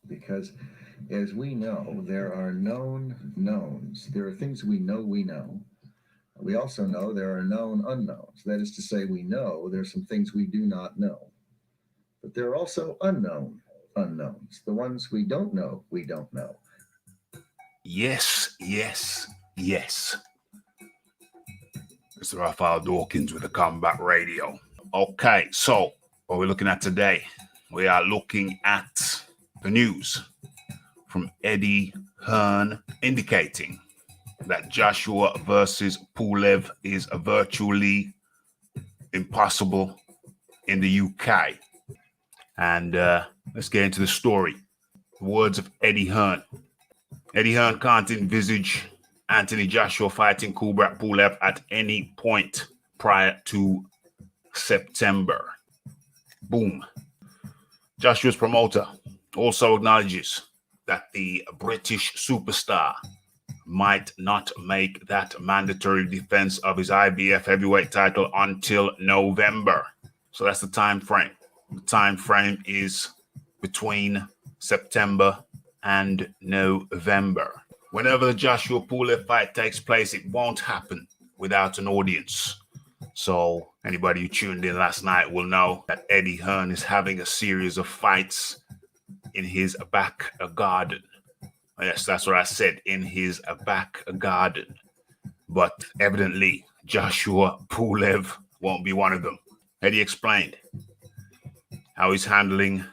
because, as we know, there are known knowns. There are things we know. We also know there are known unknowns. That is to say, we know there are some things we do not know. But there are also unknown unknowns, the ones we don't know. Yes, yes, yes. Mr. Raphael Dawkins with the Combat Radio. Okay, so what we're looking at today, we are looking at the news from Eddie Hearn indicating that Joshua versus Pulev is virtually impossible in the UK. And let's get into the story. The words of Eddie Hearn. Eddie Hearn can't envisage Anthony Joshua fighting Kubrat Pulev at any point prior to September. Boom. Joshua's promoter also acknowledges that the British superstar might not make that mandatory defense of his IBF heavyweight title until November. So that's the time frame. The time frame is between September and November. Whenever the Joshua Pulev fight takes place, it won't happen without an audience. So anybody who tuned in last night will know that Eddie Hearn is having a series of fights in his back garden. Yes, that's what I said, in his back garden. But evidently, Joshua Pulev won't be one of them. Eddie explained how he's handling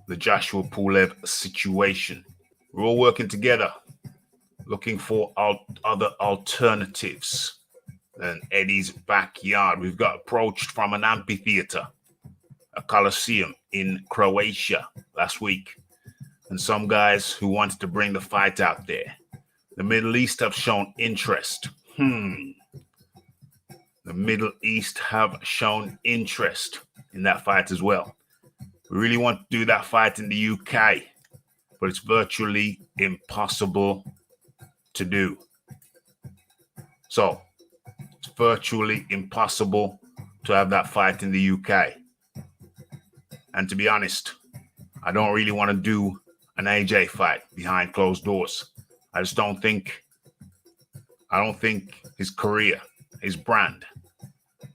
the Joshua Pulev situation. We're all working together, looking for other alternatives than Eddie's backyard. We've got approached from an amphitheater, a coliseum in Croatia last week, and some guys who wanted to bring the fight out there. The Middle East have shown interest. The Middle East have shown interest in that fight as well. We really want to do that fight in the UK, but it's virtually impossible to do. So it's virtually impossible to have that fight in the UK. And to be honest, I don't really want to do an AJ fight behind closed doors. I don't think his career, his brand,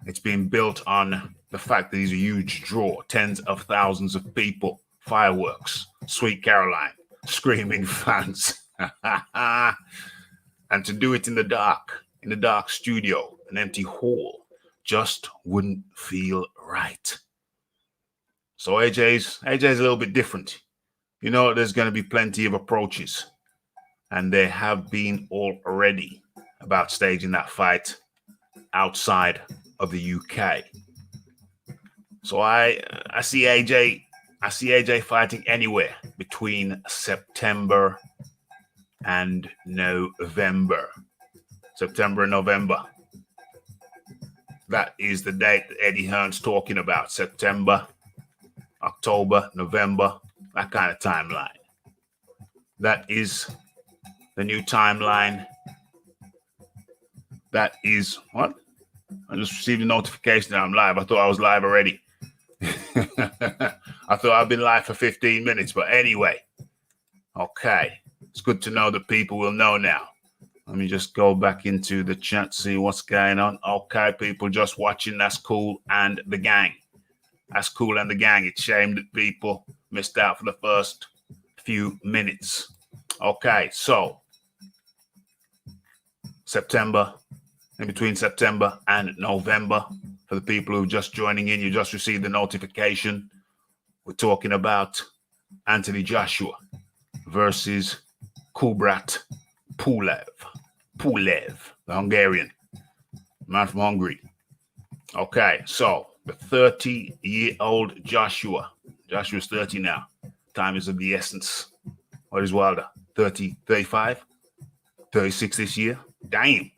it's being built on the fact that he's a huge draw, tens of thousands of people, fireworks, Sweet Caroline, screaming fans. And to do it in the dark studio, an empty hall, just wouldn't feel right. So AJ's a little bit different. You know, there's going to be plenty of approaches, and there have been already about staging that fight outside of the UK. So I see AJ fighting anywhere between September and November. September and November. That is the date that Eddie Hearn's talking about. September, October, November, that kind of timeline. That is the new timeline. That is what? I just received a notification that I'm live. I thought I was live already. I thought I've been live for 15 minutes, but anyway. Okay. It's good to know that people will know now. Let me just go back into the chat, see what's going on. Okay, people just watching. That's cool. And the gang. That's cool and the gang. It's a shame that people missed out for the first few minutes. Okay, so September, in between September and November, for the people who are just joining in, you just received the notification. We're talking about Anthony Joshua versus Kubrat Pulev, the Hungarian man from Hungary. Okay, so the 30-year-old Joshua's 30 now. Time is of the essence. What is Wilder? 30, 35, 36 this year? Damn.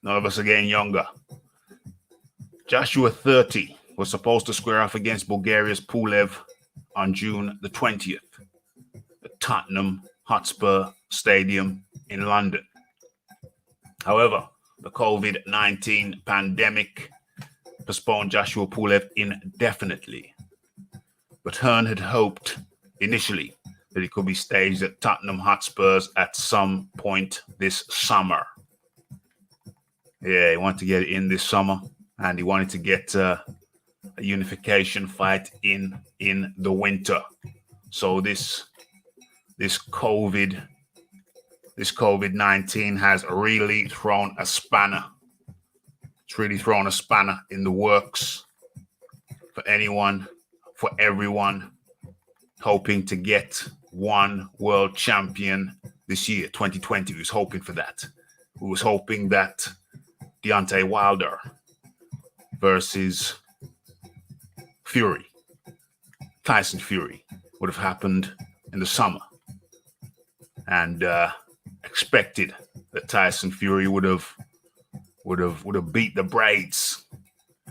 None of us are getting younger. Joshua 30 was supposed to square off against Bulgaria's Pulev on June the 20th at Tottenham Hotspur Stadium in London. However, the COVID-19 pandemic postponed Joshua Pulev indefinitely. But Hearn had hoped initially that it could be staged at Tottenham Hotspurs at some point this summer. Yeah, he wanted to get it in this summer, and he wanted to get a unification fight in the winter. So this COVID-19 has really thrown a spanner. It's really thrown a spanner in the works for everyone hoping to get one world champion this year, 2020. We was hoping for that. We was hoping that Deontay Wilder versus Tyson Fury would have happened in the summer, and expected that Tyson Fury would have beat the braids.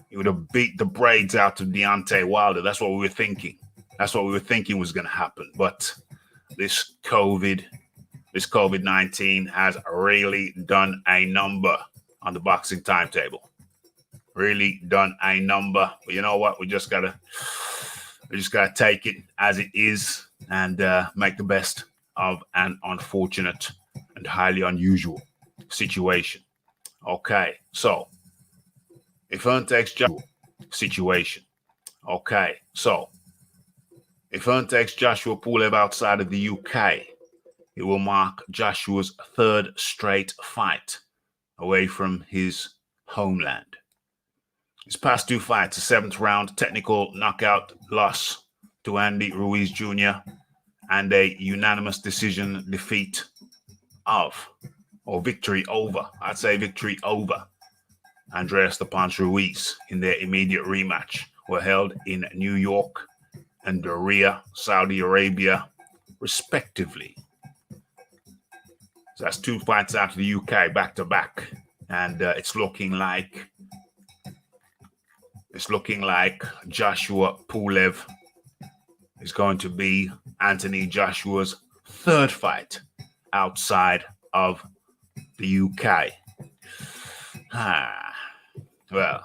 He would have beat the braids out of Deontay Wilder. That's what we were thinking. That's what we were thinking was going to happen. But this COVID-19 has really done a number on the boxing timetable. Really done a number. But you know what? We just gotta take it as it is and make the best of an unfortunate and highly unusual situation. Okay, so if Hearn takes Joshua Pulev outside of the UK, it will mark Joshua's third straight fight away from his homeland. His past two fights, a 7th round technical knockout loss to Andy Ruiz Jr. and a unanimous decision victory over Andreas the Punch Ruiz in their immediate rematch, were held in New York and Riyadh, Saudi Arabia, respectively. So that's 2 fights out of the UK back to back, and it's looking like Joshua Pulev is going to be Anthony Joshua's third fight outside of the UK. Well,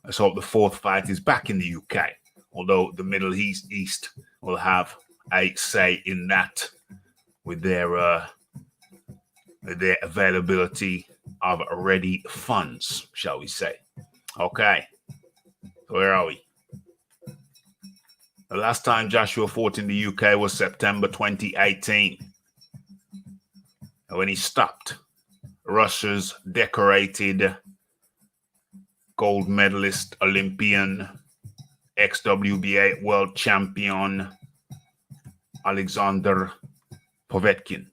let's hope the 4th fight is back in the UK, although the Middle East will have a say in that with their availability of ready funds, shall we say. Okay, so where are we? The last time Joshua fought in the UK was September 2018, when he stopped Russia's decorated gold medalist, Olympian, ex-WBA world champion, Alexander Povetkin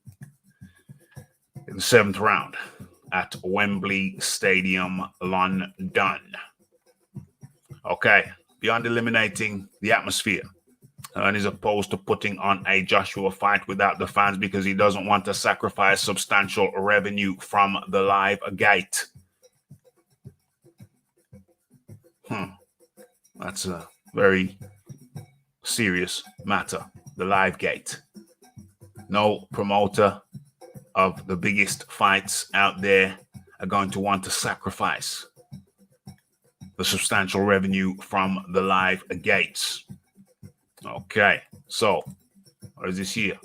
in the 7th round at Wembley Stadium, London. Okay, beyond eliminating the atmosphere, Hearn is opposed to putting on a Joshua fight without the fans because he doesn't want to sacrifice substantial revenue from the live gate. That's a very serious matter, the live gate. No promoter of the biggest fights out there are going to want to sacrifice the substantial revenue from the live gates. Okay, so what is this here?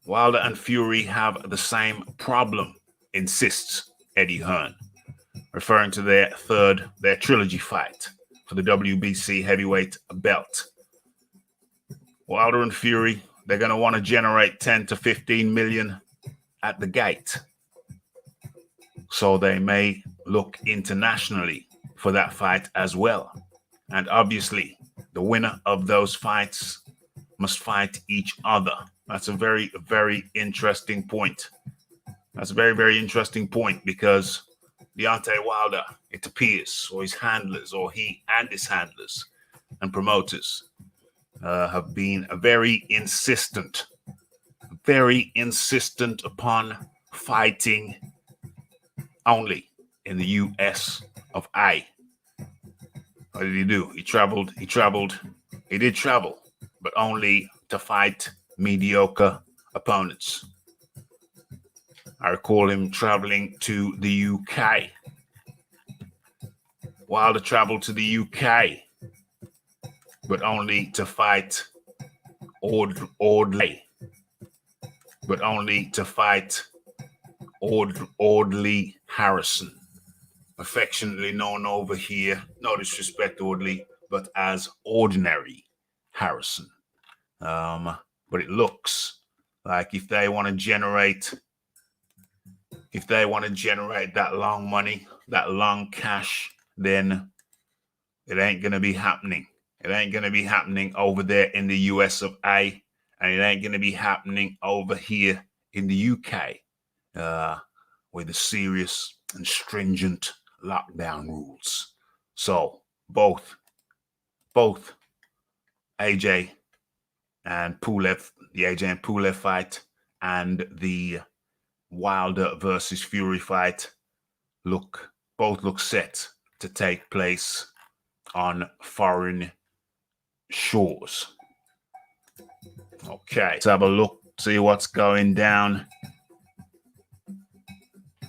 Wilder and Fury have the same problem, insists Eddie Hearn, referring to their trilogy fight for the WBC heavyweight belt. Wilder and Fury, they're going to want to generate 10 to 15 million at the gate. So they may look internationally for that fight as well. And obviously, the winner of those fights must fight each other. That's a very, very interesting point. That's a very, very interesting point because Deontay Wilder, it appears, or his handlers, or he and his handlers and promoters have been very insistent upon fighting only in the US of A. What did he do? He did travel, but only to fight mediocre opponents. I recall him traveling to the UK. Wilder traveled to the UK, but only to fight Audley. but only to fight Audley Harrison, affectionately known over here, no disrespect Audley, but as Ordinary Harrison. But it looks like if they want to generate that long money, that long cash, then it ain't going to be happening. It ain't going to be happening over there in the US of A, and it ain't going to be happening over here in the UK with the serious and stringent lockdown rules. So both AJ and Pulev, the AJ and Pulev fight, and the Wilder versus Fury fight both look set to take place on foreign shores. Okay, let's have a look, see what's going down.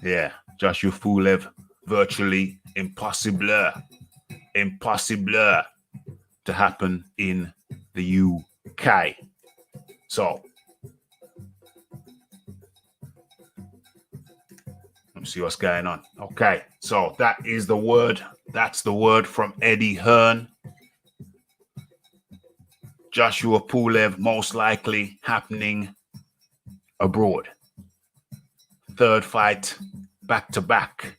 Yeah, Joshua Pulev, virtually impossible to happen in the UK. So let me see what's going on. Okay, so that is the word. That's the word from Eddie Hearn. Joshua Pulev most likely happening abroad. Third fight back-to-back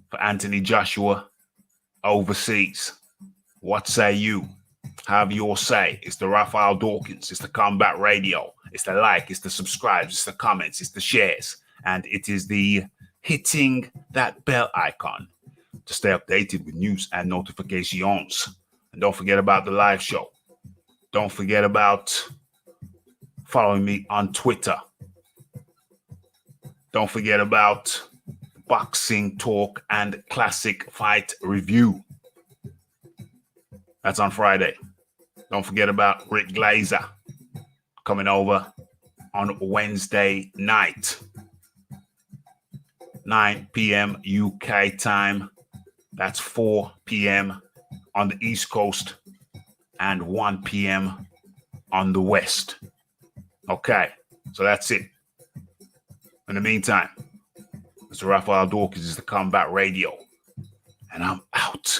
for Anthony Joshua overseas. What say you? Have your say. It's the Raphael Dawkins. It's the Combat Radio. It's the like. It's the subscribes. It's the comments. It's the shares. And it is the hitting that bell icon to stay updated with news and notifications. And don't forget about the live show. Don't forget about following me on Twitter. Don't forget about Boxing Talk and Classic Fight Review. That's on Friday. Don't forget about Rick Glazer coming over on Wednesday night. 9 p.m. UK time. That's 4 p.m. on the East Coast and 1 p.m. on the West. Okay, so that's it. In the meantime, Mr. Raphael Dawkins is the Combat Radio, and I'm out.